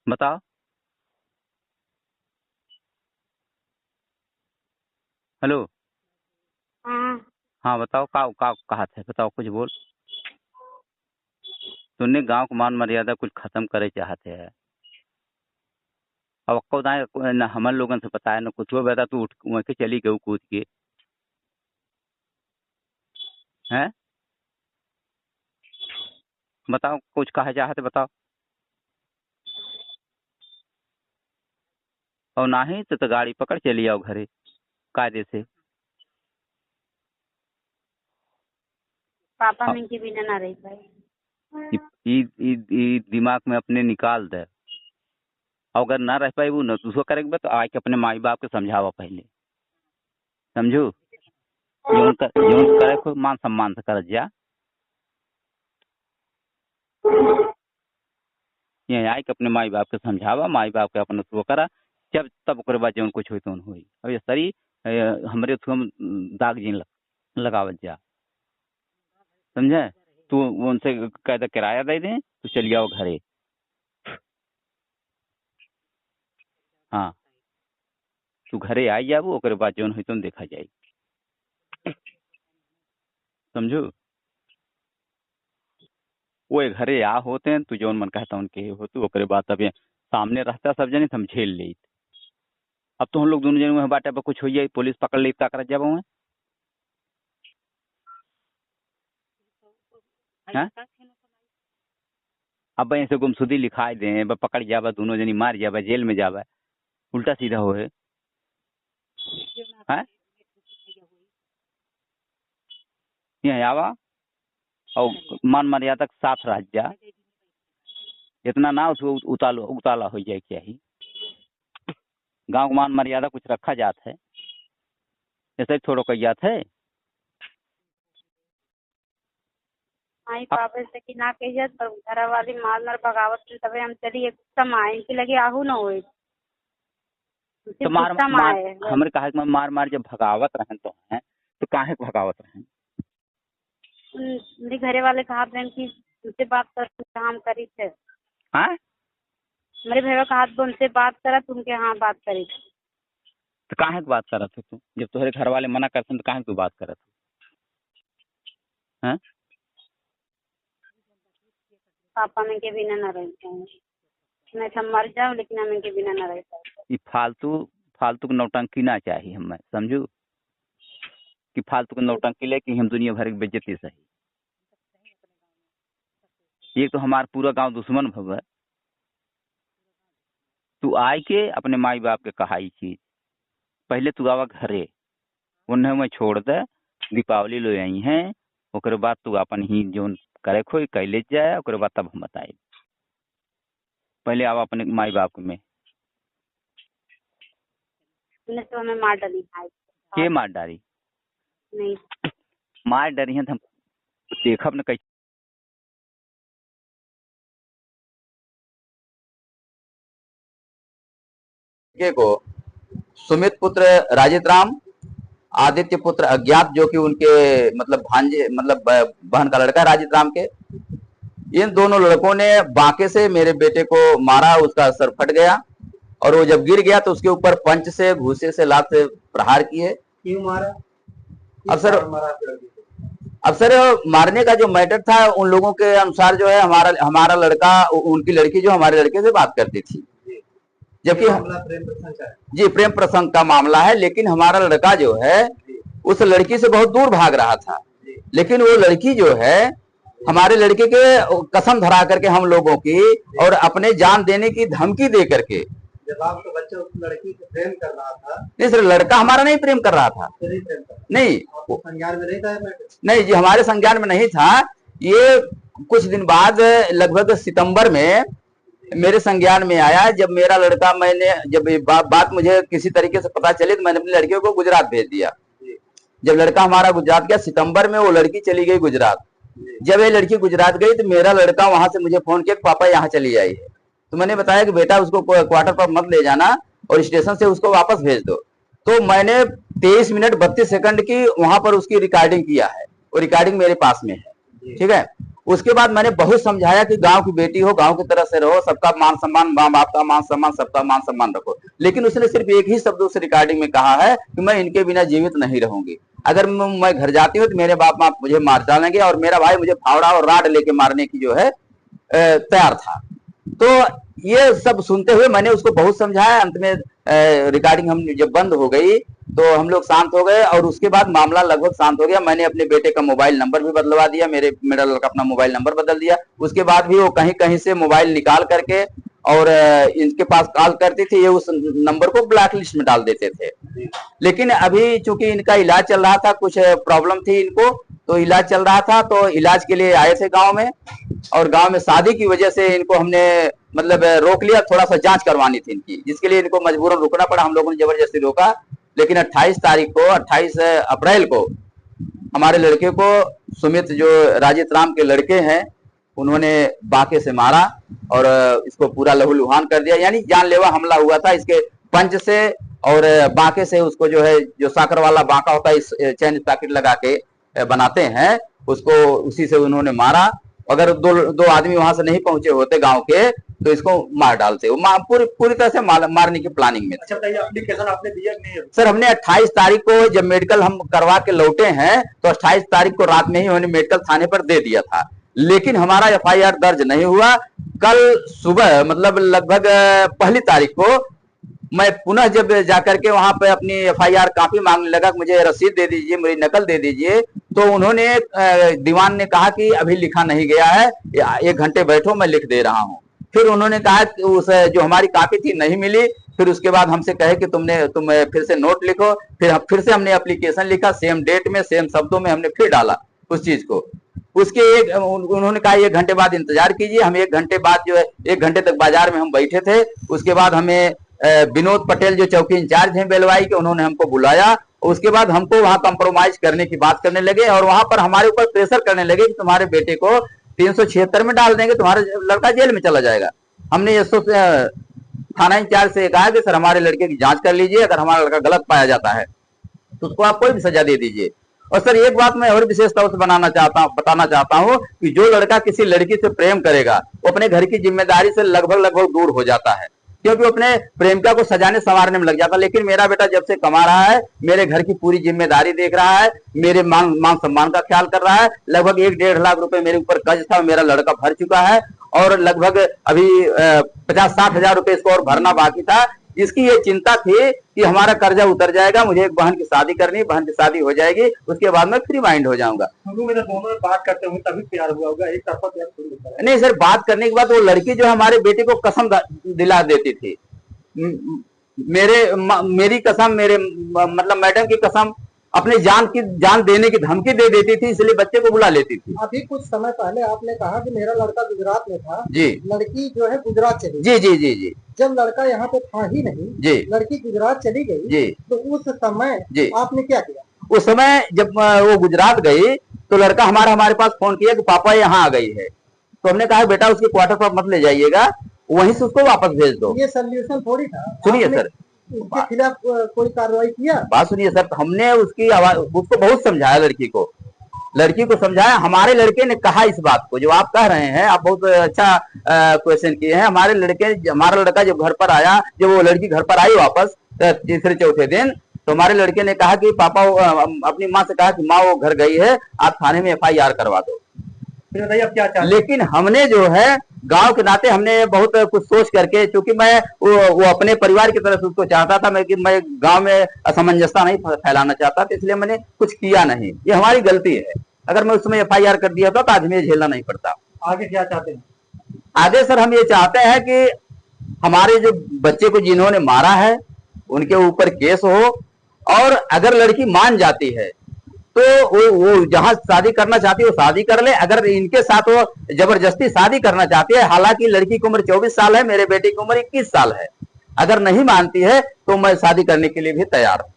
बताओ। हेलो। हाँ। हाँ बताओ, का कहा थे, बताओ कुछ बोल। तुमने गांव को मान मर्यादा कुछ खत्म करे चाहते हैं। अब को न हमन लोगन से बताया न कुछ, बता तू उठ वहीं के चली गऊ कूद के। हैं? बताओ कुछ कहा चाहते, बताओ। और ना ही तो गाड़ी पकड़ चली आओ घरे कायदे से। पापा हाँ, मैं के बिना ना रह पाए। ई दिमाग में अपने निकाल दे। और अगर ना रह पाई वो न तो उसको करेगा तो आके अपने माई बाप के समझावा पहले। समझू? जौन करे को मान सम्मान से कर जा। ये आई के अपने माई बाप के समझावा, माई बाप के अपने वो करा। जब तब ओकर बाद जौन कुछ होई तो होई। और ये सरी हमरे थुआ में दाग जिन लगावत जा। समझे? तू उनसे कह दे किराया दे दें तो चली आओ घरे। हाँ, तू घरे आई जाबू, ओकर बाद जौन होई तो देखा जाई। समझू? वो घरे आ होते हैं तू जौन मन कहता उनके हो तू ओकरे बाद तब ये सामने रहता सब जने तो हम झेल ले। अब तो हम लोग दोनों जने वहाँ बाटे पर कुछ हो जाए, पुलिस पकड़ ली, क्या कर जब वहाँ हैं? अब ऐसे गुमशुदी लिखाई दें, पकड़ जावा, दोनों जनी मार जावा, जेल में जावा, उल्टा सीधा हो है। हैं? यहाँ आवा और मान मर्यादा के साथ रह जा। इतना ना उसको उताला हो जाए क्या ही। गांव को मान मर्यादा कुछ रखा जात है, ऐसे ही थोड़ा कही जात है। माई पापा से कि ना कही जात पर घर वाली मार मार भगावत थी, तबे हम चली एक समय इनके लगे आहू ना होए तो मार हमरे कहा कि मार मार जब भगावत रहन तो हैं तो काहे के भगावत रहन। मेरे घरे वाले कहा कि उनसे बात कर हम करी थे। हाँ, मेरे भैया कहा उनसे बात करा तुमके हाँ बात करी थी। तो काहे की बात करत हो तू? जब तुम्हारे घर वाले मना करते तो काहे की बात करत हो? हैं? पापा मैं के बिना न रह पाए, मैं तो मर जाऊं लेकिन हम इनके बिना न रह पाए। ये फालतू की नौटंकी ना चाहिए हमें। समझू कि फालतू की नौटंकी लेके हम दुनिया भर की बेइज्जती सही। ये तो हमारा पूरा गांव दुश्मन भव है। तू आय के अपने माई बाप के कहाई चीज पहले तू आवा घरे, उन्हें मैं छोड़ दे। दीपावली लो आई हैं, ओकर बाद तू अपन ही जोन करे खोई कैले जाए, ओकर बाद तब हम बताए। पहले आवा अपने माई बाप में। तो हमें मार डाली भाई। के मार डारी? नहीं मार डरी है तो हम देखब न कैसे। को सुमित पुत्र राजित राम, आदित्य पुत्र अज्ञात जो कि उनके मतलब भांजे मतलब बहन का लड़का राजित राम के, इन दोनों लड़कों ने बांके से मेरे बेटे को मारा। उसका सर फट गया और वो जब गिर गया तो उसके ऊपर पंच से घूसे से लात से प्रहार किए। क्यों मारा? अब सर मारने का जो मैटर था उन लोगों के अनुसार जो है हमारा लड़का उनकी लड़की जो हमारे लड़के से बात करती थी, जबकि जी प्रेम प्रसंग का मामला है। लेकिन हमारा लड़का जो है उस लड़की से बहुत दूर भाग रहा था। लेकिन वो लड़की जो है हमारे लड़के के कसम धरा करके हम लोगों की और अपने जान देने की धमकी दे करके, जब आपका बच्चा उस लड़की को प्रेम कर रहा था। नहीं सर, लड़का हमारा नहीं प्रेम कर रहा था। नहीं, संज्ञान में नहीं था। नहीं जी, हमारे संज्ञान में नहीं था। ये कुछ दिन बाद लगभग सितंबर में मेरे संज्ञान में आया। जब मेरा लड़का, मैंने जब बात मुझे किसी तरीके से पता चली तो मैंने अपनी लड़कियों को गुजरात भेज दिया। जब लड़का हमारा गुजरात गया सितंबर में, वो लड़की चली गई गुजरात। जब ये लड़की गुजरात गई तो मेरा लड़का वहां से मुझे फोन किया पापा यहाँ चली आई है। तो मैंने बताया कि बेटा उसको क्वार्टर पर मत ले जाना और स्टेशन से उसको वापस भेज दो। तो मैंने 23 मिनट 32 सेकंड की वहां पर उसकी रिकॉर्डिंग किया है। वो रिकॉर्डिंग मेरे पास में है, ठीक है। उसके बाद मैंने बहुत समझाया कि गांव की बेटी हो, गांव की तरह से रहो, सबका मान सम्मान, माँ बाप का मान सम्मान, सबका मान सम्मान रखो। लेकिन उसने सिर्फ एक ही शब्द उस रिकॉर्डिंग में कहा है कि मैं इनके बिना जीवित नहीं रहूंगी। अगर मैं घर जाती हूँ तो मेरे बाप माँ मुझे मार डालेंगे और मेरा भाई मुझे फावड़ा और राड लेके मारने की जो है तैयार था। तो ये सब सुनते हुए मैंने उसको बहुत समझाया। अंत में रिकॉर्डिंग हम जब बंद हो गई तो हम लोग शांत हो गए और उसके बाद मामला लगभग शांत हो गया। मैंने अपने बेटे का मोबाइल नंबर भी बदलवा दिया, मेरा लड़का अपना मोबाइल नंबर बदल दिया। उसके बाद भी वो कहीं कहीं से मोबाइल निकाल करके और इनके पास कॉल करती थी, ये उस नंबर को ब्लैक लिस्ट में डाल देते थे। लेकिन अभी चूंकि इनका इलाज चल रहा था, कुछ प्रॉब्लम थी इनको, तो इलाज चल रहा था, तो इलाज के लिए आए थे गांव में। और गांव में शादी की वजह से इनको हमने मतलब रोक लिया, थोड़ा सा जांच करवानी थी इनकी, जिसके लिए इनको मजबूरन रुकना पड़ा। हम लोगों ने जबरदस्ती रोका। लेकिन 28 अप्रैल को हमारे लड़के को सुमित, जो राजित राम के लड़के हैं, उन्होंने बाके से मारा और इसको पूरा लहूलुहान कर दिया। यानी जानलेवा हमला हुआ था। इसके पंच से और बाके से उसको जो है, जो साकर वाला बांका होता है, इस चैन पैकेट लगा के बनाते हैं, उसको उसी से उन्होंने मारा। अगर दो आदमी वहां से नहीं पहुंचे होते गांव के तो इसको मार डालते। वो पूरी तरह से मारने की प्लानिंग में। अच्छा बताइए, एप्लीकेशन आपने दिया नहीं? सर, हमने 28 तारीख को जब मेडिकल हम करवा के लौटे हैं तो 28 तारीख को रात में ही हमने मेडिकल थाने पर दे दिया था। लेकिन हमारा एफआईआर दर्ज नहीं हुआ। कल सुबह मतलब लगभग 1 तारीख को मैं पुनः जब जाकर के वहां पे अपनी एफआईआर कॉपी मांगने लगा, मुझे रसीद दे दीजिए, मेरी नकल दे दीजिए, तो उन्होंने दीवान ने कहा कि अभी लिखा नहीं गया है, 1 घंटे बैठो, मैं लिख दे रहा हूं। फिर उन्होंने कहा कि उस जो हमारी कॉपी थी नहीं मिली। फिर उसके बाद हमसे कहे कि तुम फिर से नोट लिखो। फिर से हमने एप्लीकेशन लिखा, सेम डेट में, सेम शब्दों में हमने फिर डाला उस चीज को। उसके उन्होंने कहा 1 घंटे बाद इंतजार कीजिए। हम 1 घंटे बाद जो है, 1 घंटे तक बाजार में हम बैठे थे। उसके बाद हमें विनोद पटेल जो चौकी इंचार्ज हैं बेलवाई के, उन्होंने हमको बुलाया। उसके बाद हमको वहां कंप्रोमाइज करने की बात करने लगे और वहां पर हमारे ऊपर प्रेशर करने लगे कि तुम्हारे बेटे को 376 में डाल देंगे, तुम्हारा लड़का जेल में चला जाएगा। हमने ये थाना इंचार्ज से कहा कि सर, हमारे लड़के की जांच कर लीजिए, अगर हमारा लड़का गलत पाया जाता है तो उसको आप कोई भी सजा दे दीजिए। और सर, एक बात मैं और विशेष तौर से बताना चाहता हूं कि जो लड़का किसी लड़की से प्रेम करेगा वो अपने घर की जिम्मेदारी से लगभग दूर हो जाता है, क्योंकि वो अपने प्रेमिका को सजाने संवारने में लग जाता है। लेकिन मेरा बेटा जब से कमा रहा है, मेरे घर की पूरी जिम्मेदारी देख रहा है, मेरे मान सम्मान का ख्याल कर रहा है। लगभग 1-1.5 लाख रुपए मेरे ऊपर कर्ज था, मेरा लड़का भर चुका है और लगभग अभी 50-60 हजार रुपए इसको और भरना बाकी था। इसकी ये चिंता थी कि हमारा कर्जा उतर जाएगा, मुझे एक बहन की शादी करनी, बहन की शादी हो जाएगी, उसके बाद मैं फ्री माइंड हो जाऊंगा। दोनों बात करते हुए तभी प्यार हुआ होगा, एक तरफा प्यार थोड़ी होता है। नहीं सर, बात करने के बाद वो लड़की जो हमारे बेटे को कसम दिला देती थी, मेरी कसम, मेरे मतलब मैडम की कसम, अपने जान देने की धमकी दे देती थी, इसलिए बच्चे को बुला लेती थी। अभी कुछ समय पहले आपने कहा कि मेरा लड़का गुजरात में था जी, लड़की जो है गुजरात चली जी जी जी जी। जब लड़का यहाँ पे था ही नहीं जी, लड़की गुजरात चली गई जी, तो उस समय जी आपने क्या किया? उस समय जब वो गुजरात गई तो लड़का हमारे पास फोन किया कि पापा यहाँ आ गई है। तो हमने कहा बेटा उसके क्वार्टर पर मत ले जाइएगा, वहीं से उसको वापस भेज दो। ये सोल्यूशन थोड़ी था। सुनिए सर, उसके खिलाफ कोई कार्रवाई किया? बात सुनिए सर, हमने उसको बहुत समझाया, लड़की को समझाया। हमारे लड़के ने कहा इस बात को जो आप कह रहे हैं, आप बहुत अच्छा क्वेश्चन किए हैं। हमारा लड़का जब घर पर आया, जब वो लड़की घर पर आई वापस तीसरे चौथे दिन, तो हमारे लड़के ने कहा कि पापा, अपनी माँ से कहा कि माँ वो घर गई है, आप थाने में FIR करवा दो। फिर बताइए अब क्या चाहते? लेकिन हमने जो है गांव के नाते हमने बहुत कुछ सोच करके, क्योंकि मैं वो अपने परिवार की तरफ से उसको चाहता था, मैं गांव में असमंजसता नहीं फैलाना चाहता था, इसलिए मैंने कुछ किया नहीं। ये हमारी गलती है। अगर मैं उसमें FIR कर दिया था तो आज मुझे झेलना नहीं पड़ता। आगे क्या चाहते हैं? आगे सर, हम ये चाहते हैं कि हमारे जो बच्चे को जिन्होंने मारा है उनके ऊपर केस हो, और अगर लड़की मान जाती है तो वो जहां शादी करना चाहती है वो शादी कर ले। अगर इनके साथ वो जबरदस्ती शादी करना चाहती है, हालांकि लड़की की उम्र 24 साल है, मेरे बेटे की उम्र 21 साल है, अगर नहीं मानती है तो मैं शादी करने के लिए भी तैयार हूं।